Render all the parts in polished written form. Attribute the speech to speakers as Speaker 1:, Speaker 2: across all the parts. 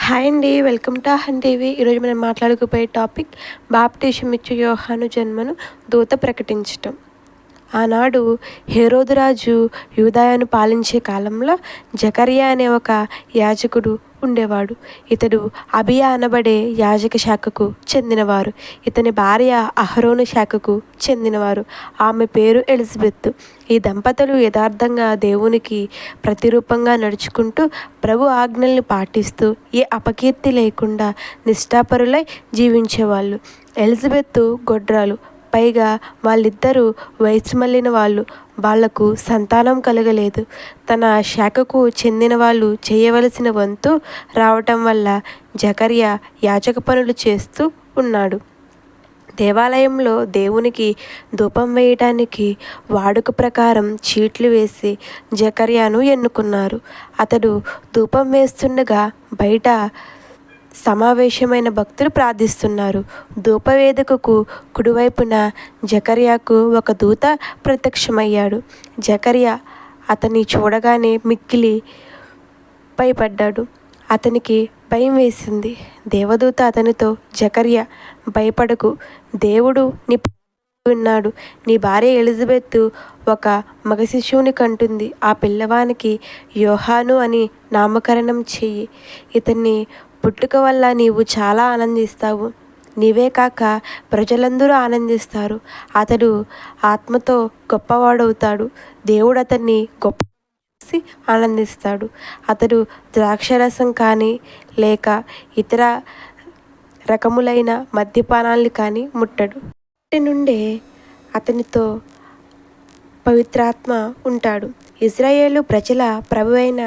Speaker 1: Hi అండి, welcome to Ahan TV. ఈరోజు మనం మాట్లాడుకుపోయే టాపిక్ బాప్టిజం ఇచ్చే యోహాను జన్మను దూత ప్రకటించటం. ఆనాడు హేరోదు రాజు యూదాయను పాలించే కాలంలో జకర్యా అనే ఒక యాజకుడు ఉండేవాడు. ఇతడు అబియా అనబడే యాజక శాఖకు చెందినవారు. ఇతని భార్య అహరోను శాఖకు చెందినవారు. ఆమె పేరు ఎలిజబెత్. ఈ దంపతులు యథార్థంగా దేవునికి ప్రతిరూపంగా నడుచుకుంటూ ప్రభు ఆజ్ఞల్ని పాటిస్తూ ఏ అపకీర్తి లేకుండా నిష్ఠాపరులై జీవించేవాళ్ళు. ఎలిజబెత్ గొడ్రాలు, పైగా వాళ్ళిద్దరూ వయసు మళ్ళిన వాళ్ళు. వాళ్లకు సంతానం కలగలేదు. తన శాఖకు చెందిన వాళ్ళు చేయవలసిన వంతు రావటం వల్ల జకర్యా యాజక పనులు చేస్తూ ఉన్నాడు. దేవాలయంలో దేవునికి ధూపం వేయటానికి వాడుక ప్రకారం చీట్లు వేసి జకర్యాను ఎన్నుకున్నారు. అతడు ధూపం వేస్తుండగా బయట సమావేశమైన భక్తులు ప్రార్థిస్తున్నారు. ధూపవేదికకు కుడివైపున జకర్యాకు ఒక దూత ప్రత్యక్షమయ్యాడు. జకర్యా అతన్ని చూడగానే మిక్కిలి భయపడ్డాడు. అతనికి భయం వేసింది. దేవదూత అతనితో, జకర్యా, భయపడకు, దేవుడు నీ విన్నాడు. నీ భార్య ఎలిజబెత్ ఒక మగ శిశువుని కంటుంది. ఆ పిల్లవానికి యోహాను అని నామకరణం చెయ్యి. ఇతన్ని పుట్టుక వల్ల నీవు చాలా ఆనందిస్తావు. నీవే కాక ప్రజలందరూ ఆనందిస్తారు. అతడు ఆత్మతో గొప్పవాడవుతాడు. దేవుడు అతన్ని గొప్ప ఆనందిస్తాడు. అతడు ద్రాక్షరసం కానీ లేక ఇతర రకములైన మద్యపానాల్ని కానీ ముట్టడు. నుండే అతనితో పవిత్రాత్మ ఉంటాడు. ఇజ్రాయేలు ప్రజల ప్రభువైన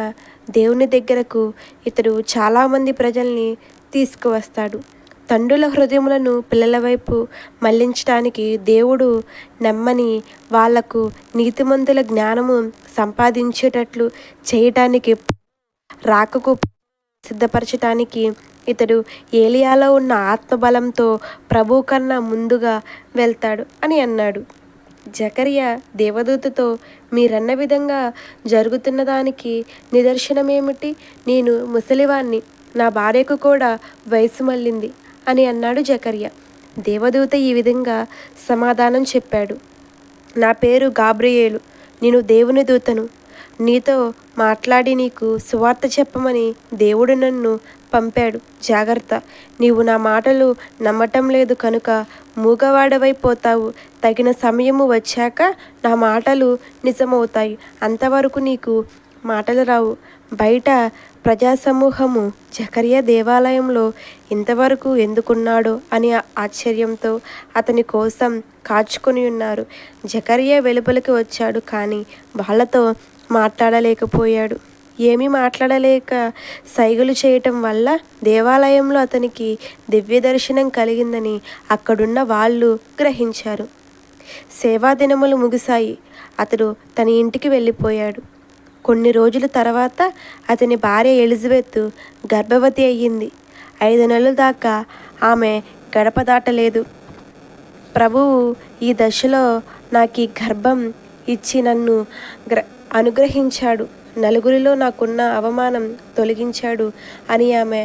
Speaker 1: దేవుని దగ్గరకు ఇతడు చాలామంది ప్రజల్ని తీసుకువస్తాడు. తండ్రుల హృదయములను పిల్లల వైపు మళ్లించడానికి, దేవుడు నమ్మని వాళ్లకు నీతిమంతుల జ్ఞానము సంపాదించేటట్లు చేయటానికి, రాకకు సిద్ధపరచటానికి ఇతడు ఏలియాలో ఉన్న ఆత్మబలంతో ప్రభు కన్నా ముందుగా వెళ్తాడు అని అన్నాడు. జకర్యా దేవదూతతో, మీరన్న విధంగా జరుగుతున్న దానికి నిదర్శనమేమిటి? నేను ముసలివాణ్ణి, నా భార్యకు కూడా వయసు మళ్ళింది అని అన్నాడు జకర్యా. దేవదూత ఈ విధంగా సమాధానం చెప్పాడు. నా పేరు గాబ్రియేలు, నేను దేవుని దూతను. నీతో మాట్లాడి నీకు సువార్త చెప్పమని దేవుడు నన్ను పంపాడు. జాగ్రత్త, నీవు నా మాటలు నమ్మటం లేదు కనుక మూగవాడవైపోతావు. తగిన సమయము వచ్చాక నా మాటలు నిజమవుతాయి. అంతవరకు నీకు మాటలు రావు. బయట ప్రజాసమూహము జకర్యా దేవాలయంలో ఇంతవరకు ఎందుకున్నాడో అని ఆశ్చర్యంతో అతని కోసం కాచుకొని ఉన్నారు. జకర్యా వెలుపలికి వచ్చాడు, కానీ వాళ్ళతో మాట్లాడలేకపోయాడు. ఏమీ మాట్లాడలేక సైగలు చేయటం వల్ల దేవాలయంలో అతనికి దివ్య దర్శనం కలిగిందని అక్కడున్న వాళ్ళు గ్రహించారు. సేవా దినములు ముగిశాయి. అతడు తన ఇంటికి వెళ్ళిపోయాడు. కొన్ని రోజుల తర్వాత అతని భార్య ఎలిజబెత్ గర్భవతి అయ్యింది. 5 నెలల దాకా ఆమె గడప దాటలేదు. ప్రభువు ఈ దశలో నాకు ఈ గర్భం ఇచ్చి నన్ను అనుగ్రహించాడు. నలుగురిలో నాకున్న అవమానం తొలగించాడు అని ఆమె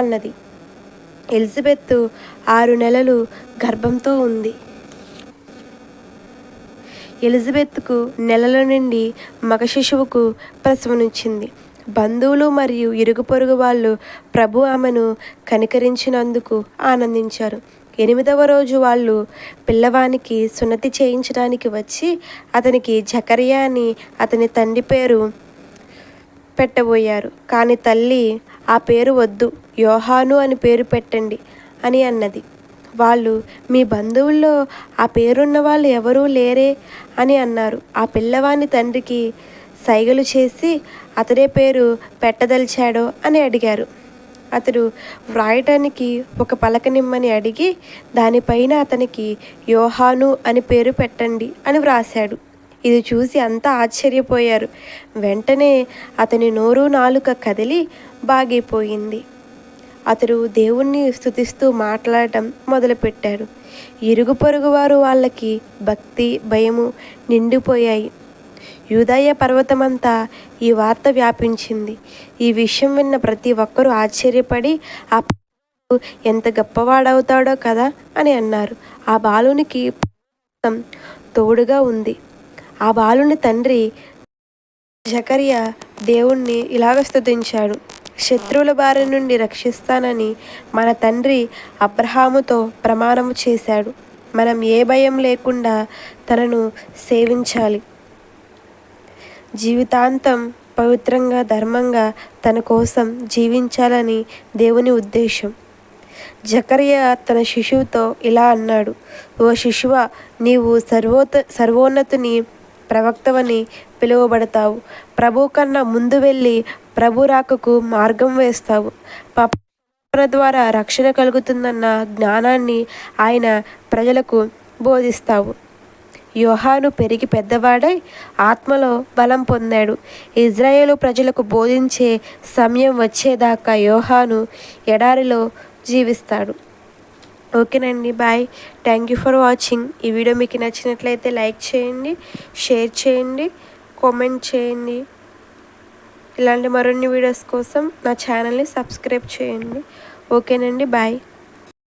Speaker 1: అన్నది. ఎలిజబెత్ 6 నెలలు గర్భంతో ఉంది. ఎలిజబెత్కు నెలల నుండి మగ శిశువుకు ప్రసవనిచ్చింది. బంధువులు మరియు ఇరుగు పొరుగు వాళ్ళు ప్రభు ఆమెను కనికరించినందుకు ఆనందించారు. 8వ రోజు వాళ్ళు పిల్లవానికి సున్నతి చేయించడానికి వచ్చి అతనికి జకర్యా అని అతని తండ్రి పేరు పెట్టబోయారు. కానీ తల్లి, ఆ పేరు వద్దు, యోహాను అని పేరు పెట్టండి అని అన్నది. వాళ్ళు, మీ బంధువుల్లో ఆ పేరున్న వాళ్ళు ఎవరూ లేరే అని అన్నారు. ఆ పిల్లవాని తండ్రికి సైగలు చేసి అతడే పేరు పెట్టదలిచాడో అని అడిగారు. అతడు వ్రాయటానికి ఒక పలకనిమ్మని అడిగి దానిపైన అతనికి యోహాను అని పేరు పెట్టండి అని వ్రాశాడు. ఇది చూసి అంతా ఆశ్చర్యపోయారు. వెంటనే అతని నోరు నాలుక కదిలి బాగైపోయింది. అతడు దేవుణ్ణి స్తుతిస్తూ మాట్లాడటం మొదలుపెట్టాడు. ఇరుగు పొరుగు వారు వాళ్ళకి భక్తి భయము నిండిపోయాయి. యూదయ పర్వతమంతా ఈ వార్త వ్యాపించింది. ఈ విషయం విన్న ప్రతి ఒక్కరూ ఆశ్చర్యపడి, ఆ ఎంత గొప్పవాడవుతాడో కదా అని అన్నారు. ఆ బాలునికి తోడుగా ఉంది. ఆ బాలుని తండ్రి జకరియా దేవుణ్ణి ఇలాగ స్తుతించాడు. శత్రువుల బారి నుండి రక్షిస్తానని మన తండ్రి అబ్రహాముతో ప్రమాణము చేశాడు. మనం ఏ భయం లేకుండా తనను సేవించాలి. జీవితాంతం పవిత్రంగా, ధర్మంగా తన కోసం జీవించాలని దేవుని ఉద్దేశం. జకరియా తన శిశువుతో ఇలా అన్నాడు: ఓ శిశువా, నీవు సర్వోన్నతుని ప్రవక్తవని పిలువబడతావు. ప్రభు కన్నా ముందు వెళ్ళి ప్రభు రాకకు మార్గం వేస్తావు. పాప ద్వారా రక్షణ కలుగుతుందన్న జ్ఞానాన్ని ఆయన ప్రజలకు బోధిస్తావు. యోహాను పెరిగి పెద్దవాడై ఆత్మలో బలం పొందాడు. ఇజ్రాయేలు ప్రజలకు బోధించే సమయం వచ్చేదాకా యోహాను ఎడారిలో జీవిస్తాడు. ఓకేనండి, bye. Thank you for watching. ఈ వీడియో మీకు నచ్చినట్లయితే లైక్ చేయండి, షేర్ చేయండి, కామెంట్ చేయండి. ఇలాంటి మరిన్ని వీడియోస్ కోసం నా ఛానల్ని సబ్స్క్రైబ్ చేయండి. ఓకేనండి, బాయ్.